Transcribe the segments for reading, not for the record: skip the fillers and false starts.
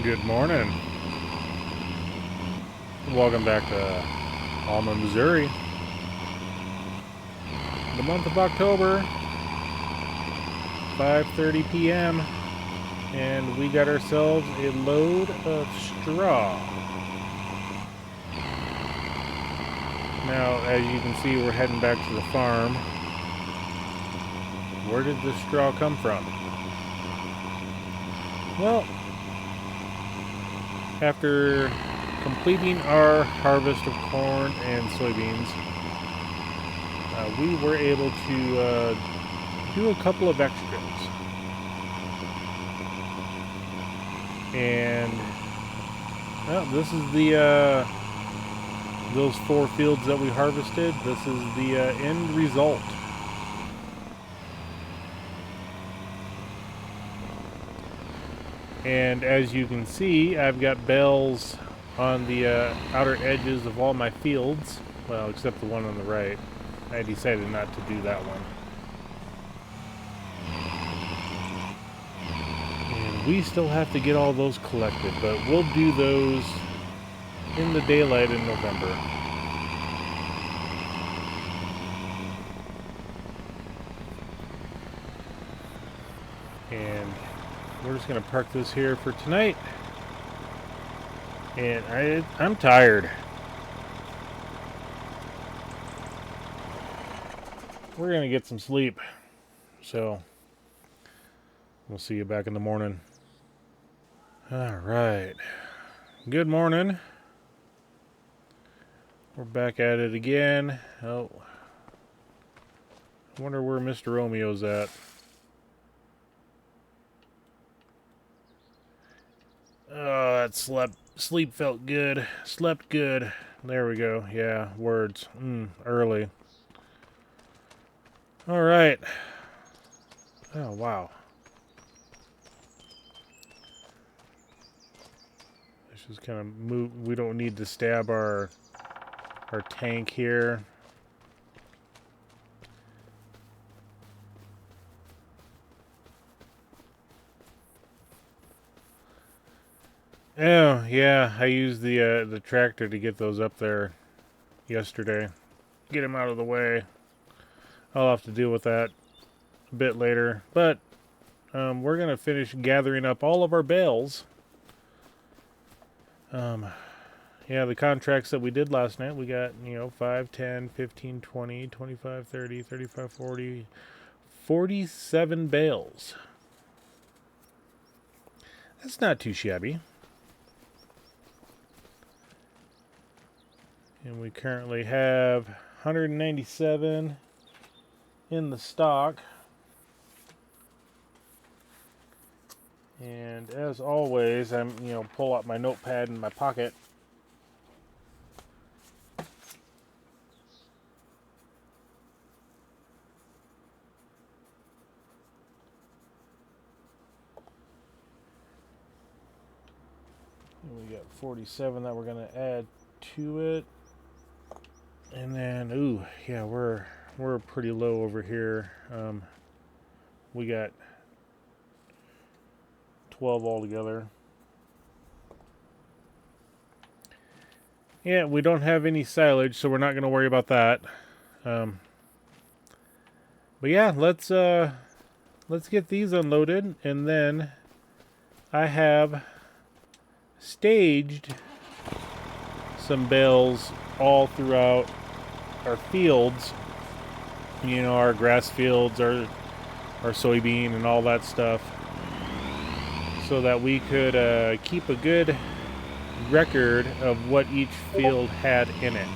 Good morning. Welcome back to Alma, Missouri. The month of October, 5:30 p.m. and we got ourselves a load of straw. Now, as you can see, we're heading back to the farm. Where did this straw come from? Well, after completing our harvest of corn and soybeans, we were able to do a couple of extras. And this is the those 4 fields that we harvested. This is the end result. And as you can see, I've got bales on the outer edges of all my fields. Well, except the one on the right. I decided not to do that one. And we still have to get all those collected, but we'll do those in the daylight in November. And we're just going to park this here for tonight. And I'm tired. We're going to get some sleep. So, we'll see you back in the morning. Alright. Good morning. We're back at it again. Oh. I wonder where Mr. Romeo's at. Oh, that sleep felt good. Slept good. There we go. Yeah, words. Early. Alright. Oh, wow. Let's just kind of move. We don't need to stab our tank here. Oh, yeah, I used the tractor to get those up there yesterday. Get them out of the way. I'll have to deal with that a bit later. But we're going to finish gathering up all of our bales. Yeah, the contracts that we did last night, we got, 5, 10, 15, 20, 25, 30, 35, 40, 47 bales. That's not too shabby. And we currently have 197 in the stock. And as always, I'm, pull out my notepad in my pocket. And we got 47 that we're going to add to it. And then, yeah, we're pretty low over here. We got 12 altogether. Yeah, we don't have any silage, so we're not going to worry about that. But yeah, let's get these unloaded, and then I have staged some bales all throughout our fields, our grass fields, our soybean and all that stuff, so that we could keep a good record of what each field had in it.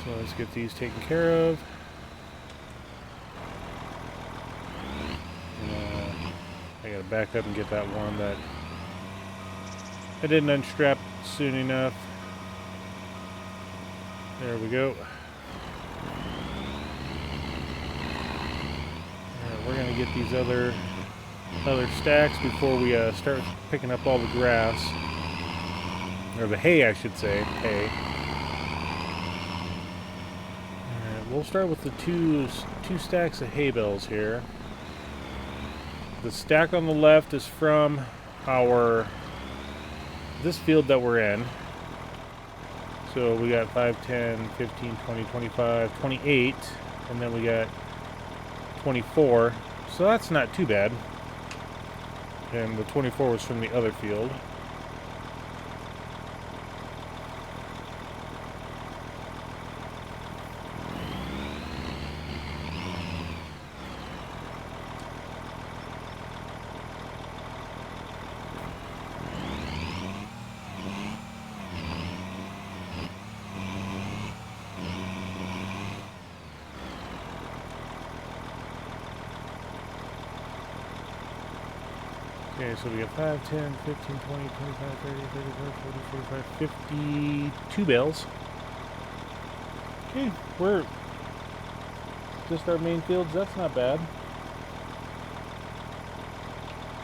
So let's get these taken care of. I gotta back up and get that one that I didn't unstrap soon enough. There we go. Alright, we're gonna get these other stacks before we start picking up all the grass. Or the hay, I should say. Hay. we'll start with the two stacks of hay bales here. The stack on the left is from this field that we're in. So we got 5, 10, 15, 20, 25, 28, and then we got 24. So that's not too bad. And the 24 was from the other field. Okay, so we got 5, 10, 15, 20, 25, 30, 35, 40, 45, 52 bales. Okay, we're just our main fields, that's not bad.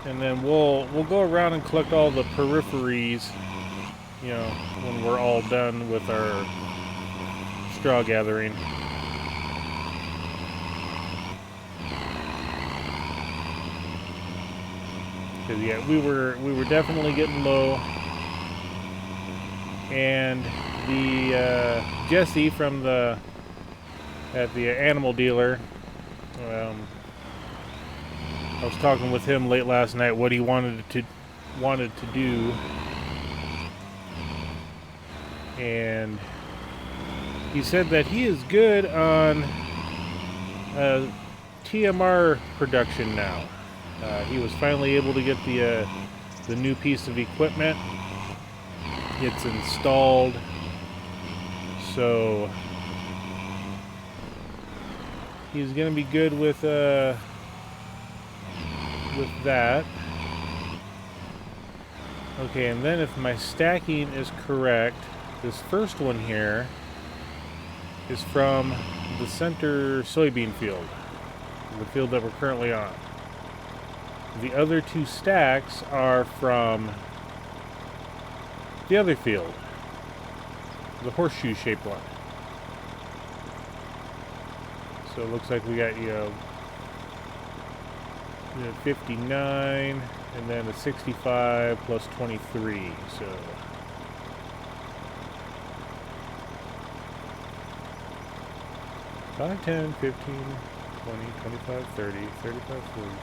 And then we'll go around and collect all the peripheries, you know, when we're all done with our straw gathering. Because yeah, we were definitely getting low, and the Jesse from at the animal dealer, I was talking with him late last night what he wanted to do, and he said that he is good on TMR production now. He was finally able to get the new piece of equipment. It's installed, so he's going to be good with that. Okay, and then if my stacking is correct, this first one here is from the center soybean field, the field that we're currently on. The other two stacks are from the other field, the horseshoe-shaped one. So it looks like we got, 59, and then a 65 plus 23, so... Five, 10, 15, 20, 25, 30, 35, 40,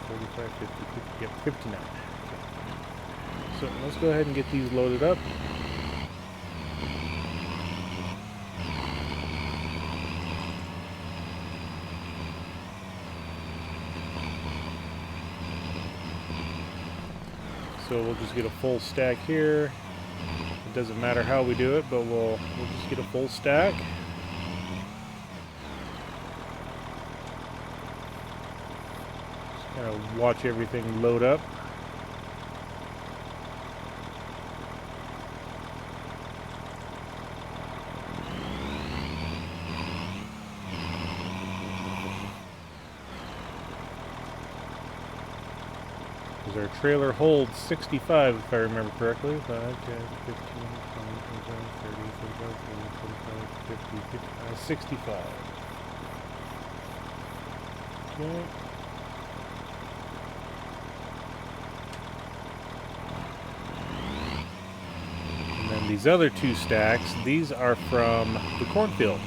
45, 50, 50, yep, 59. Okay. So let's go ahead and get these loaded up. So we'll just get a full stack here. It doesn't matter how we do it, but we'll just get a full stack. Kind of watch everything load up. Because our trailer holds 65, if I remember correctly. 5, 10, 15, 20, 25, 30, 35, 40, 45, 50, 55, 65. Okay. These other two stacks, these are from the cornfield.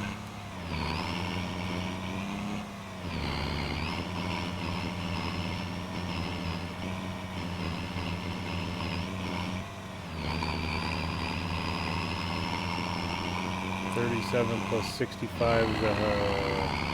$37 plus 65 is $102.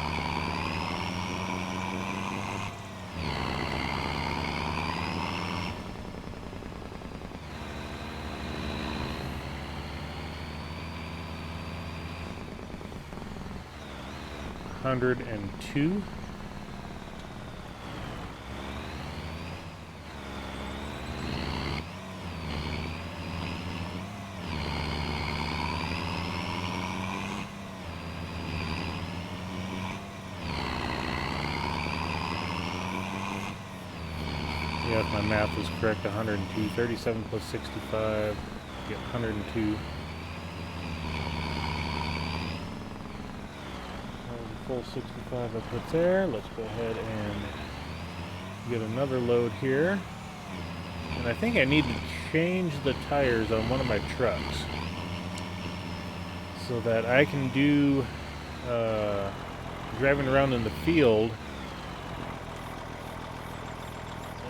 Yeah, if my math is correct, 102. 37 plus 65, get 102. full 65 I put there. Let's go ahead and get another load here. And I think I need to change the tires on one of my trucks so that I can do driving around in the field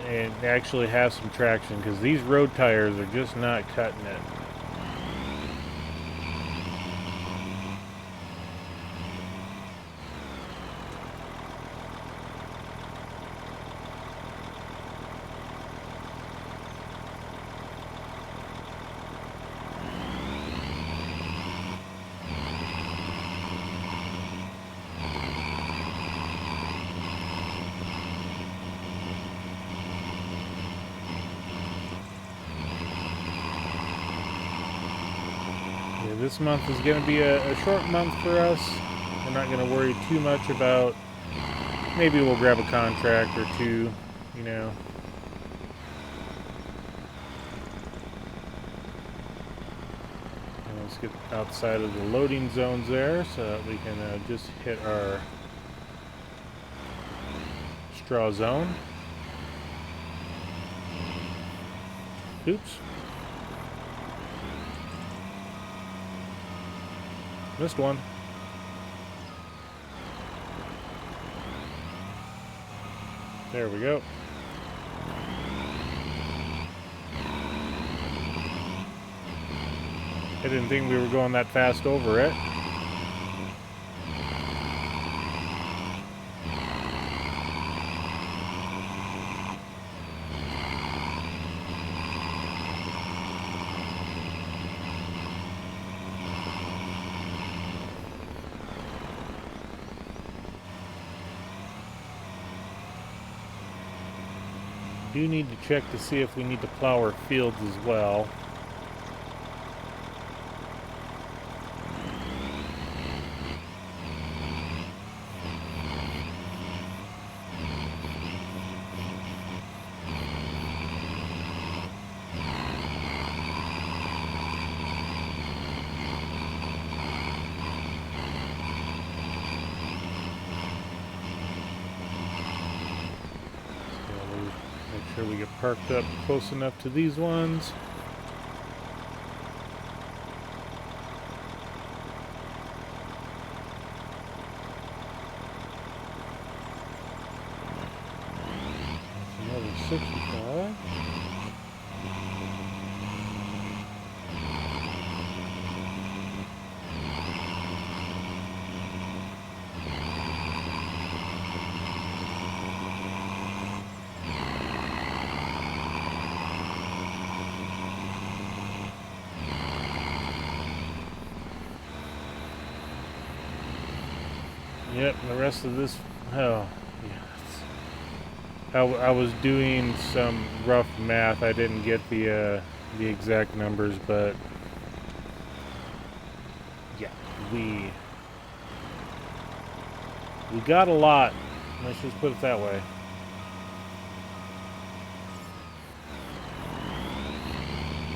and actually have some traction, because these road tires are just not cutting it. This month is going to be a short month for us. We're not going to worry too much about, maybe we'll grab a contract or two, you know. And let's get outside of the loading zones there so that we can just hit our straw zone. Oops. Missed one. There we go. I didn't think we were going that fast over it. Do need to check to see if we need to plow our fields as well. We get parked up close enough to these ones. That's another 65. Yep, and the rest of this, oh, yeah. I was doing some rough math. I didn't get the exact numbers, but yeah, we got a lot. Let's just put it that way.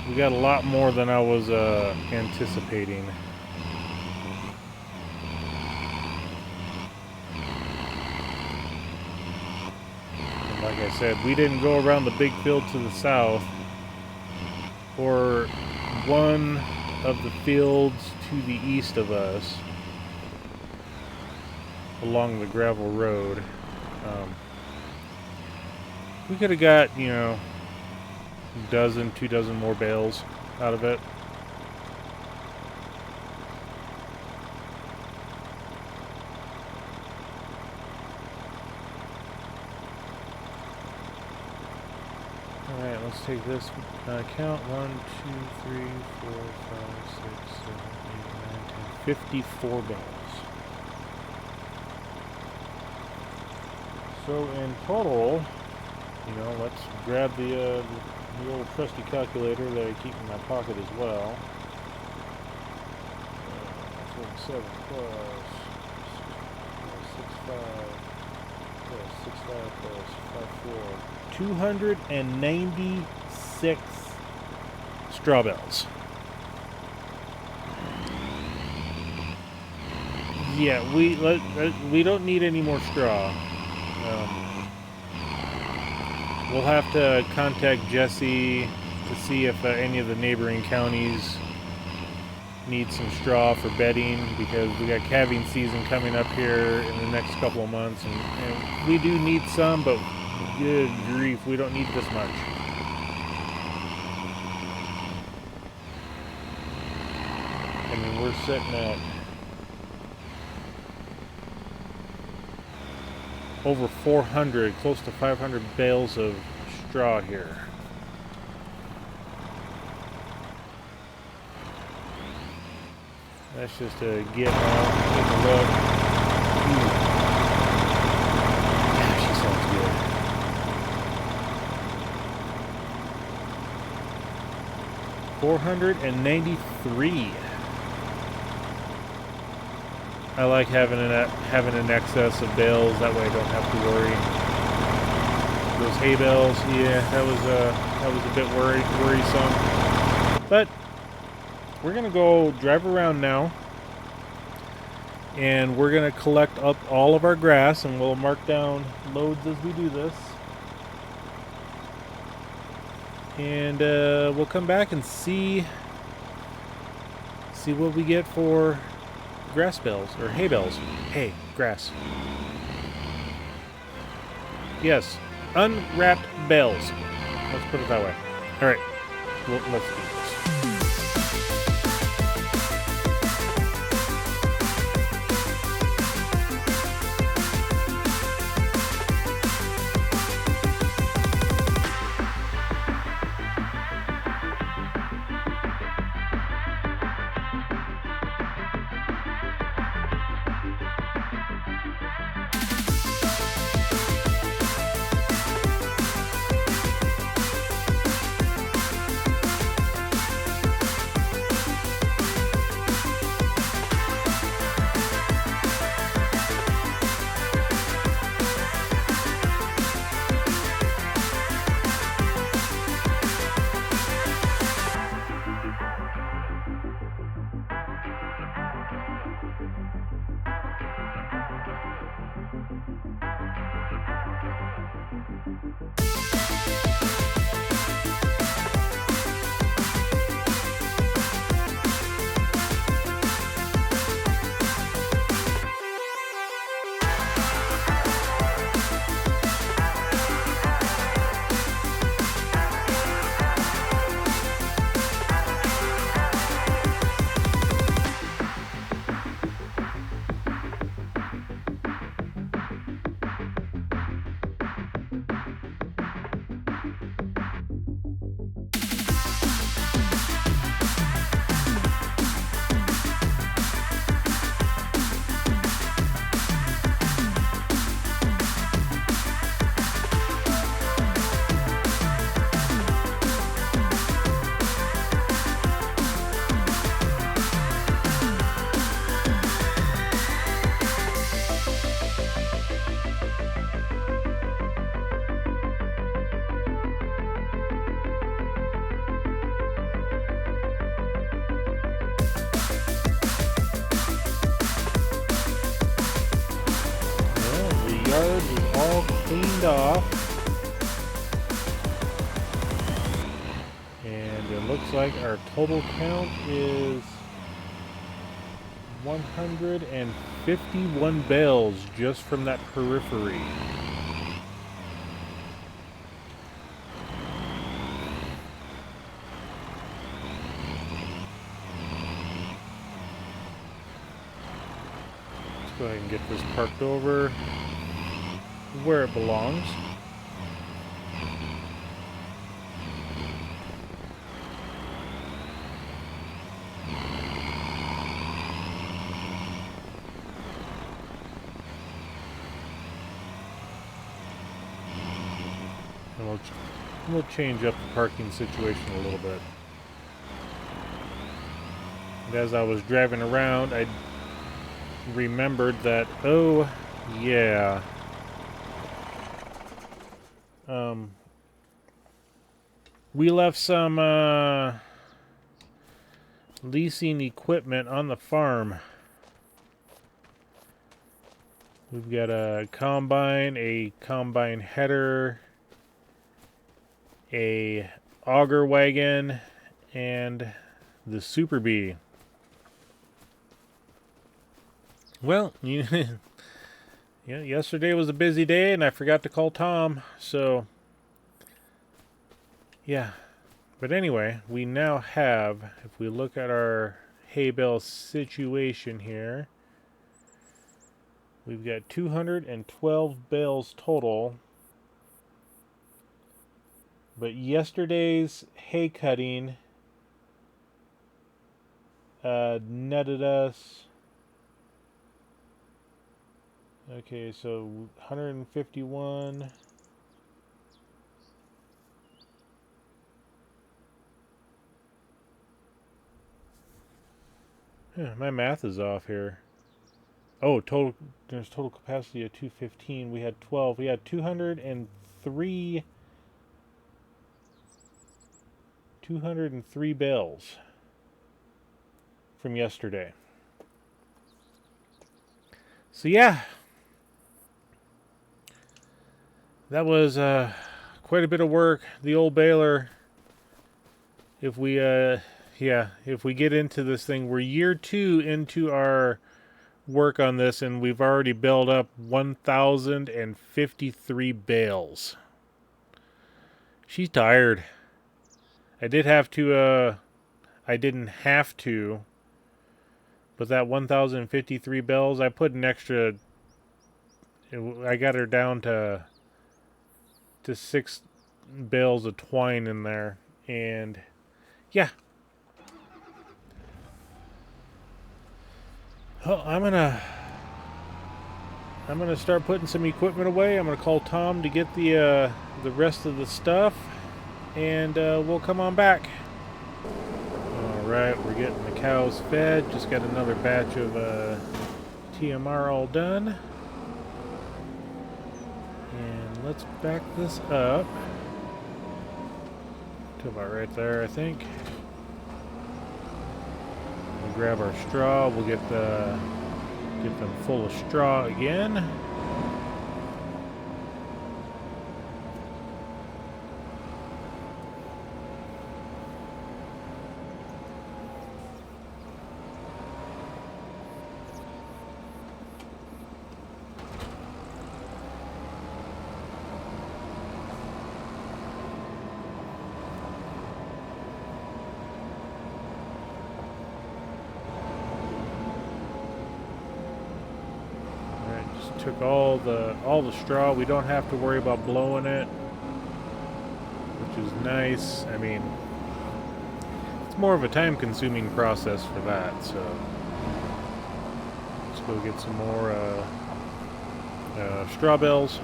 We got a lot more than I was anticipating. Like I said, we didn't go around the big field to the south, or one of the fields to the east of us along the gravel road. We could have got, you know, a dozen, 2 dozen more bales out of it. Alright, let's take this count. 1, 2, 3, 4, 5, 6, 7, 8, 9, 10, 54 bales. So in total, you know, let's grab the old trusty calculator that I keep in my pocket as well. 47 plus 65 plus 65 plus 54. 296 straw bales. Yeah, we don't need any more straw. We'll have to contact Jesse to see if any of the neighboring counties need some straw for bedding, because we got calving season coming up here in the next couple of months, and we do need some, but good grief, we don't need this much. I mean, we're sitting at over 400, close to 500 bales of straw here. That's just a get out, take a look. Ooh. Yeah, she sounds good. 493. I like having an excess of bales. That way I don't have to worry. Those hay bales, yeah, that was a bit worrisome. But we're gonna go drive around now, and we're gonna collect up all of our grass, and we'll mark down loads as we do this. And we'll come back and see what we get for grass bales, or hay bales. Hay, grass. Yes, unwrapped bales. Let's put it that way. All right, well, let's do this. Yard is all cleaned off, and it looks like our total count is 151 bales just from that periphery. Let's go ahead and get this parked over where it belongs. And we'll change up the parking situation a little bit. And as I was driving around, I remembered that, oh yeah, we left some leasing equipment on the farm. We've got a combine header, a auger wagon, and the Super Bee. Well, yeah, yesterday was a busy day, and I forgot to call Tom, so yeah. But anyway, we now have, if we look at our hay bale situation here, we've got 212 bales total. But yesterday's hay cutting netted us, okay, so 151. My math is off here. Oh, there's total capacity of 215. We had 12. We had 203 bales from yesterday. So yeah, that was quite a bit of work. The old baler, if we get into this thing, we're year 2 into our work on this, and we've already built up 1,053 bales. She's tired. I didn't have to, but that 1,053 bales, I put an extra, I got her down to 6 bales of twine in there, and yeah. Well, I'm gonna start putting some equipment away. I'm gonna call Tom to get the rest of the stuff, and we'll come on back. Alright, we're getting the cows fed. Just got another batch of TMR all done. And let's back this up to about right there, I think. We'll grab our straw. We'll get them full of straw again. Took all the straw. We don't have to worry about blowing it, which is nice. I mean, it's more of a time-consuming process for that. So let's go get some more straw bales.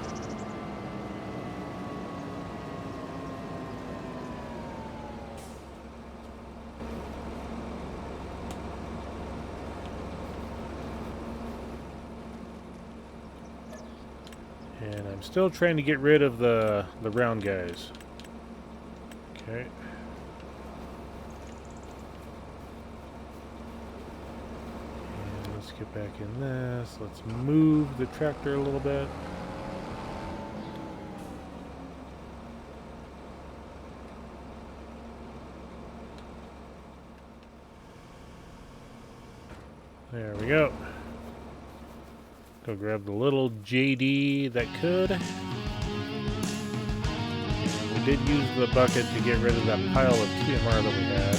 And I'm still trying to get rid of the round guys. Okay. And let's get back in this. Let's move the tractor a little bit. There we go. Go grab the little JD that could. We did use the bucket to get rid of that pile of TMR that we had.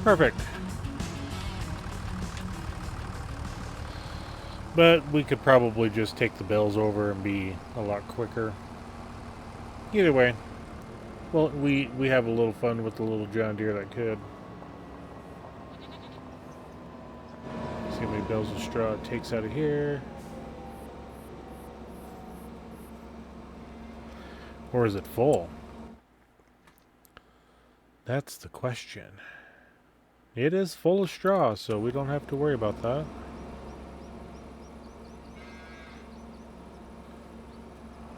Perfect. But we could probably just take the bales over and be a lot quicker. Either way. Well, we have a little fun with the little John Deere that could. See how many bales of straw it takes out of here. Or is it full? That's the question. It is full of straw, so we don't have to worry about that.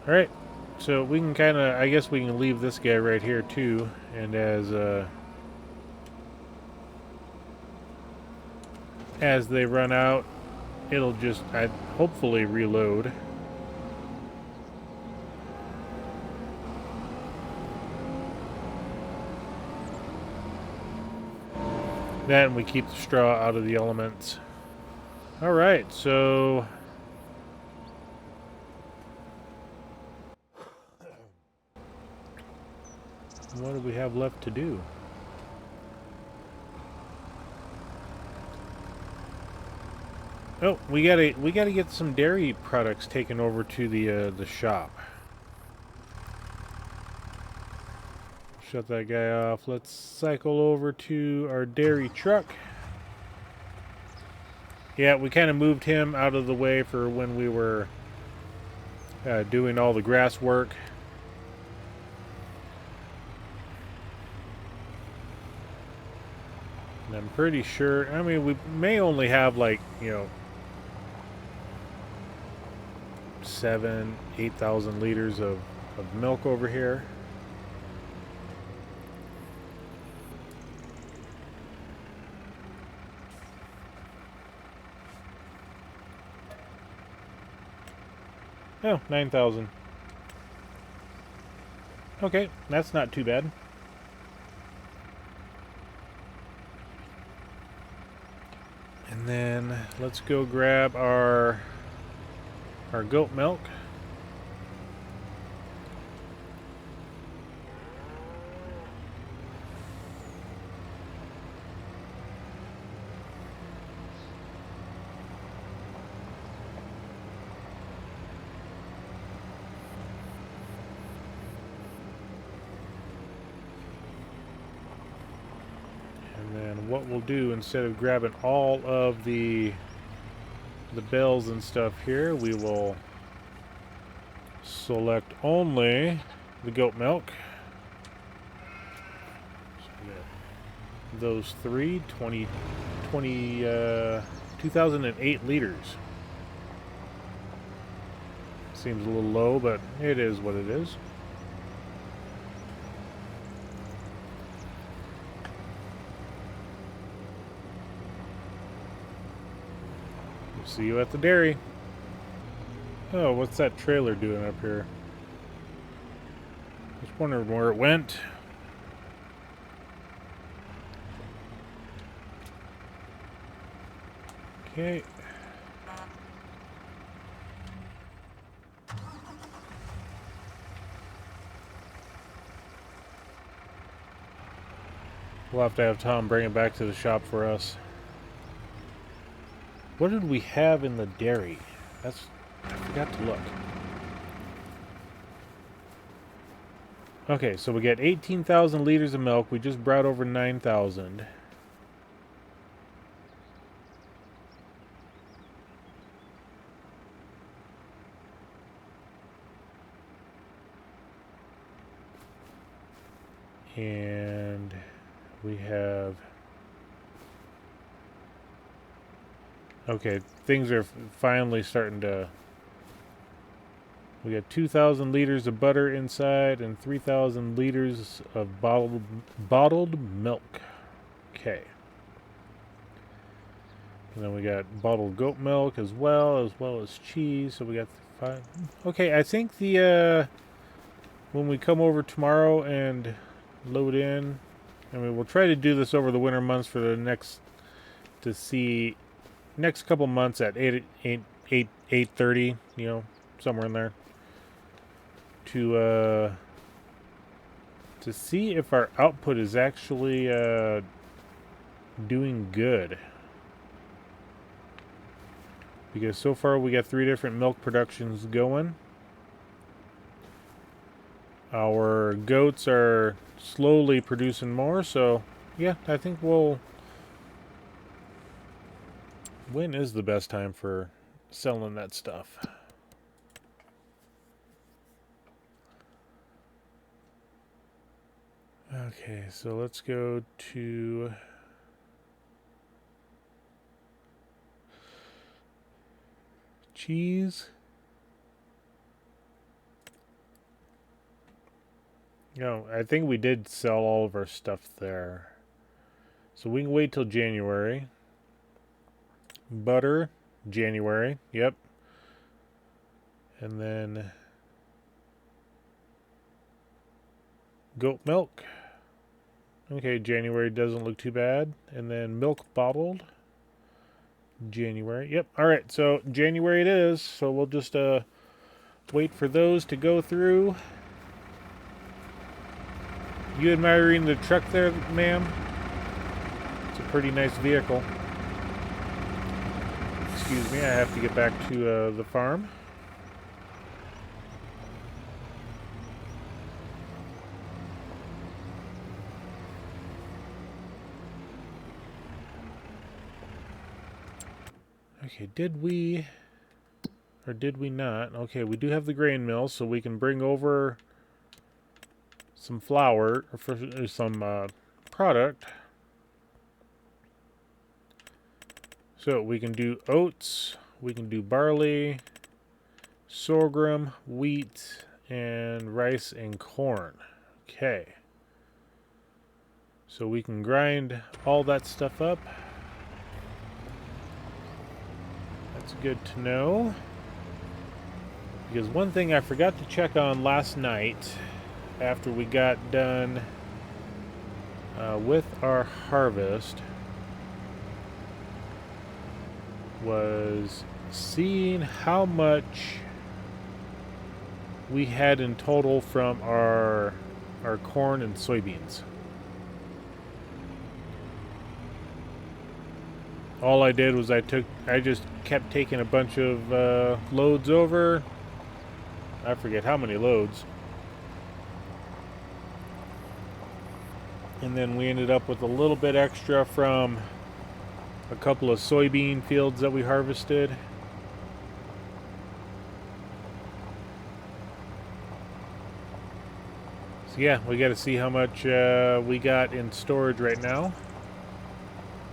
Alright, so we can kind of, I guess we can leave this guy right here too, and as they run out, it'll just, hopefully reload. Then we keep the straw out of the elements. Alright, so what do we have left to do? Oh, we gotta get some dairy products taken over to the shop. Shut that guy off. Let's cycle over to our dairy truck. Yeah, we kind of moved him out of the way for when we were doing all the grass work. And I'm pretty sure, I mean, we may only have like, 7,000-8,000 liters of milk over here. Oh, 9,000. Okay, that's not too bad. And then let's go grab our goat milk. What we'll do, instead of grabbing all of the bells and stuff here, we will select only the goat milk. So those 2008 liters. Seems a little low, but it is what it is. See you at the dairy. Oh, what's that trailer doing up here? Just wondering where it went. Okay. We'll have to have Tom bring it back to the shop for us. What did we have in the dairy? I forgot to look. Okay, so we got 18,000 liters of milk. We just brought over 9,000. And we have... Okay, things are finally starting to... We got 2,000 liters of butter inside and 3,000 liters of bottled milk. Okay. And then we got bottled goat milk as well as cheese. So we got 5. Okay, I think when we come over tomorrow and load in, I mean, we'll try to do this over the winter months for the next couple months at 8:30, somewhere in there, to see if our output is actually doing good. Because so far we got 3 different milk productions going. Our goats are slowly producing more, so yeah, I think we'll... When is the best time for selling that stuff? Okay, so let's go to... cheese. No, I think we did sell all of our stuff there. So we can wait till January. Butter, January, yep. And then goat milk. Okay, January doesn't look too bad. And then milk bottled. January, yep. Alright, so January it is. So we'll just wait for those to go through. You admiring the truck there, ma'am? It's a pretty nice vehicle. Excuse me, I have to get back to the farm. Okay, did we... or did we not? Okay, we do have the grain mill, so we can bring over some flour, or for some product. So we can do oats, we can do barley, sorghum, wheat, and rice and corn. Okay. So we can grind all that stuff up. That's good to know. Because one thing I forgot to check on last night after we got done with our harvest was seeing how much we had in total from our corn and soybeans. All I did was I just kept taking a bunch of loads over. I forget how many loads. And then we ended up with a little bit extra from a couple of soybean fields that we harvested. So yeah, we got to see how much we got in storage right now.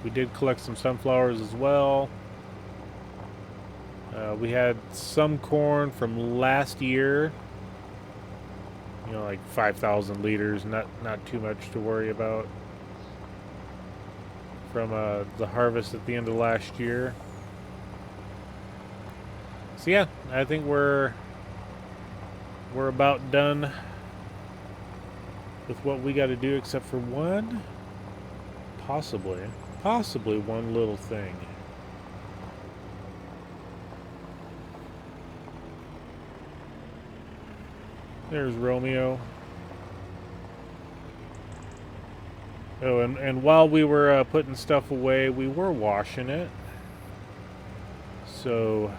We did collect some sunflowers as well. We had some corn from last year. You know, like 5,000 liters, not too much to worry about. From the harvest at the end of last year. So yeah, I think we're about done with what we got to do, except for one, possibly one little thing. There's Romeo. Oh, and while we were putting stuff away, we were washing it. So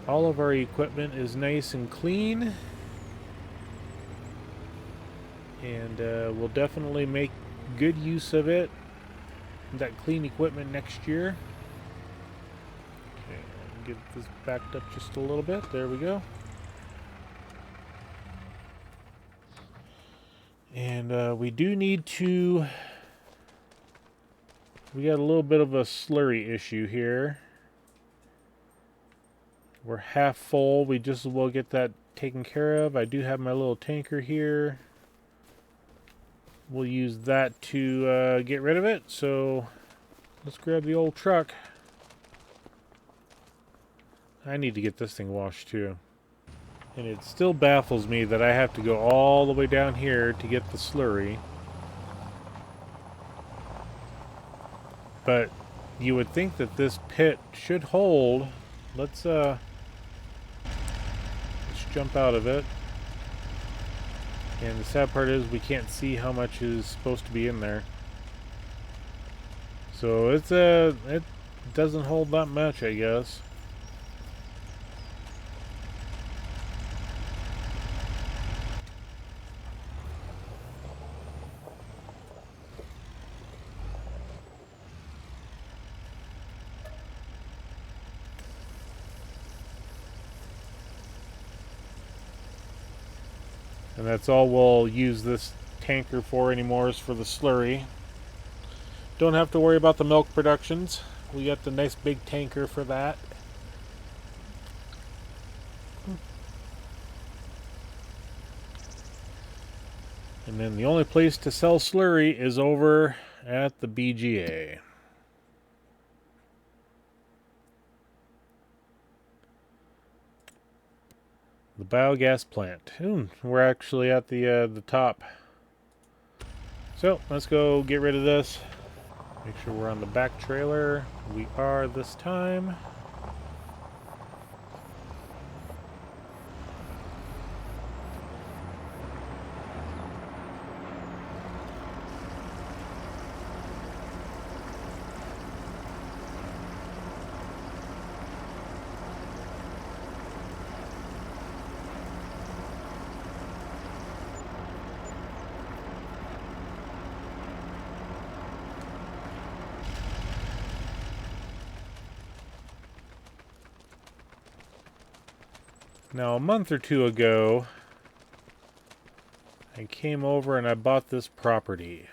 all of our equipment is nice and clean. And we'll definitely make good use of it, that clean equipment, next year. Okay, get this backed up just a little bit. There we go. And we do need to... we got a little bit of a slurry issue here. We're half full. We just as well get that taken care of. I do have my little tanker here. We'll use that to get rid of it. So let's grab the old truck. I need to get this thing washed too. And it still baffles me that I have to go all the way down here to get the slurry. But you would think that this pit should hold. Let's jump out of it. And the sad part is we can't see how much is supposed to be in there. So it doesn't hold that much, I guess. And that's all we'll use this tanker for anymore, is for the slurry. Don't have to worry about the milk productions. We got the nice big tanker for that. And then the only place to sell slurry is over at the BGA. The biogas plant. We're actually at the top. So let's go get rid of this. Make sure we're on the back trailer. We are this time. Now, a month or two ago, I came over and I bought this property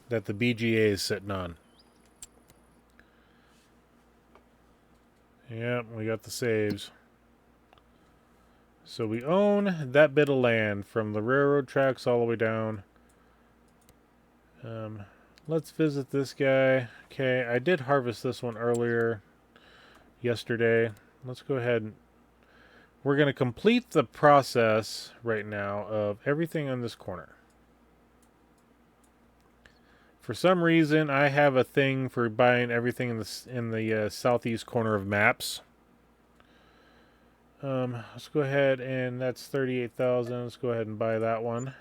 that the BGA is sitting on. Yep, we got the saves. So we own that bit of land from the railroad tracks all the way down. Let's visit this guy. Okay, I did harvest this one earlier yesterday. Let's go ahead and we're going to complete the process right now of everything on this corner. For some reason, I have a thing for buying everything in the southeast corner of maps. Let's go ahead, and that's 38,000. Let's go ahead and buy that one.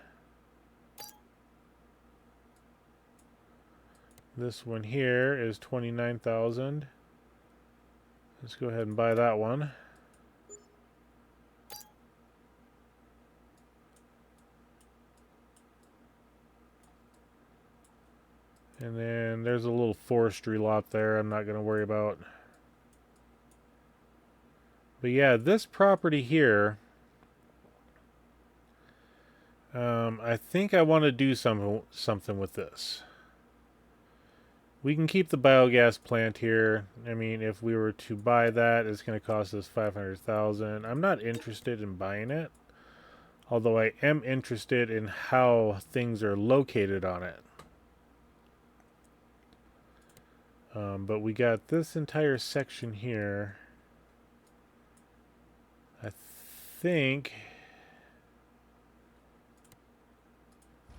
This one here is 29,000. Let's go ahead and buy that one. And then there's a little forestry lot there I'm not going to worry about. But yeah, this property here, I think I want to do something with this. We can keep the biogas plant here. I mean, if we were to buy that, it's going to cost us $500,000. I'm not interested in buying it, although I am interested in how things are located on it. But we got this entire section here. I think.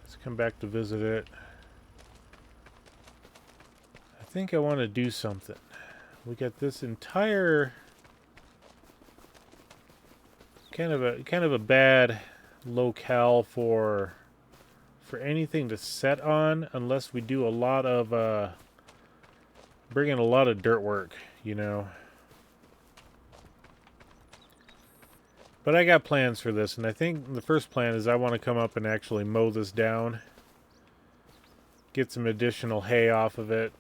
Let's come back to visit it. I think I want to do something. We got this entire kind of a bad locale for anything to set on, unless we do a lot of bring in a lot of dirt work, you know. But I got plans for this, and I think the first plan is I want to come up and actually mow this down. Get some additional hay off of it.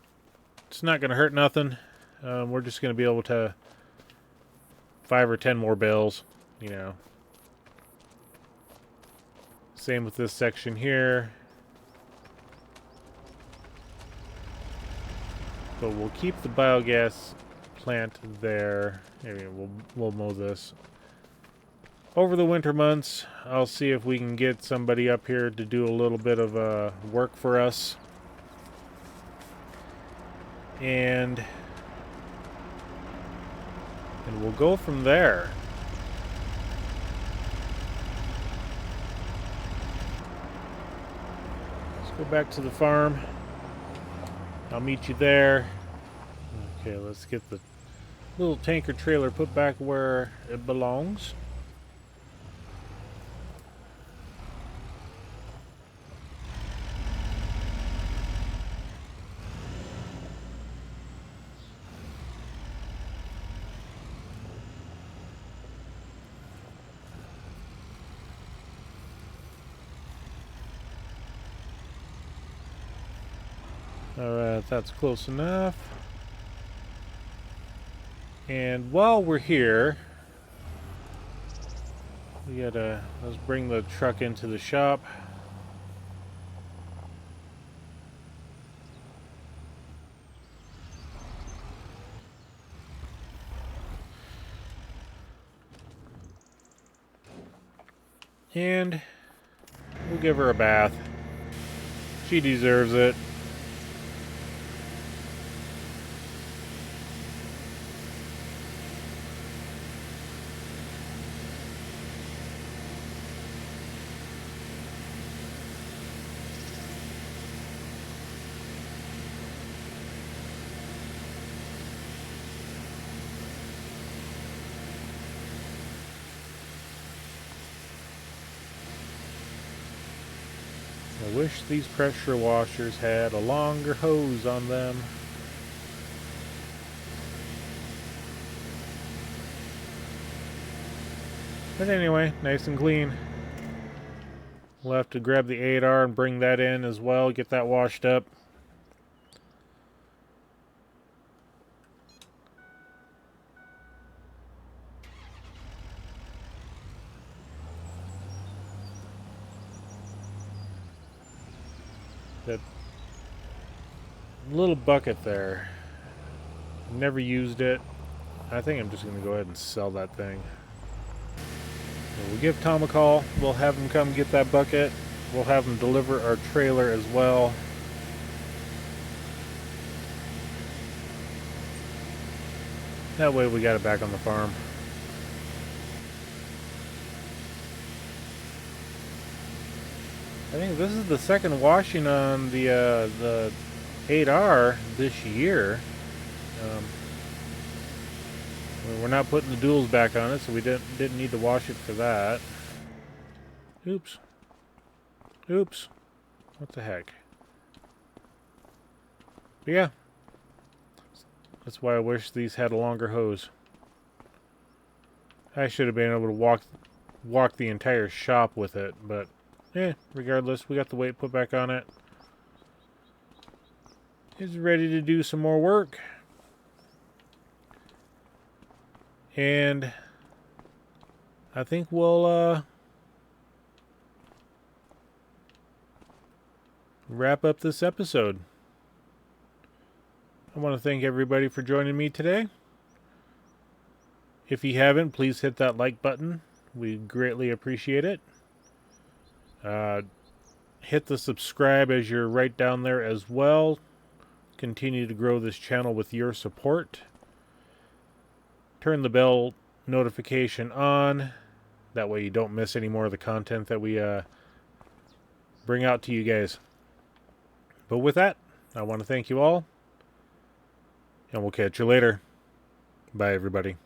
It's not going to hurt nothing. We're just going to be able to 5 or 10 more bales, you know. Same with this section here. But we'll keep the biogas plant there. Maybe we'll mow this. Over the winter months, I'll see if we can get somebody up here to do a little bit of work for us. And we'll go from there. Let's go back to the farm. I'll meet you there. Okay, let's get the little tanker trailer put back where it belongs. Alright, that's close enough. And while we're here, let's bring the truck into the shop. And we'll give her a bath. She deserves it. I wish these pressure washers had a longer hose on them. But anyway, nice and clean. We'll have to grab the 8R and bring that in as well, get that washed up. That little bucket there, never used it. I think I'm just going to go ahead and sell that thing. So we'll give Tom a call. We'll have him come get that bucket. We'll have him deliver our trailer as well. That way we got it back on the farm. I think this is the second washing on the 8R this year. We're not putting the duals back on it, so we didn't need to wash it for that. Oops. Oops. What the heck? But yeah. That's why I wish these had a longer hose. I should have been able to walk the entire shop with it, but regardless, we got the weight put back on it. It's ready to do some more work. And I think we'll wrap up this episode. I want to thank everybody for joining me today. If you haven't, please hit that like button. We greatly appreciate it. Hit the subscribe as you're right down there as well. Continue to grow this channel with your support. Turn the bell notification on. That way you don't miss any more of the content that we bring out to you guys. But with that, I want to thank you all. And we'll catch you later. Bye, everybody.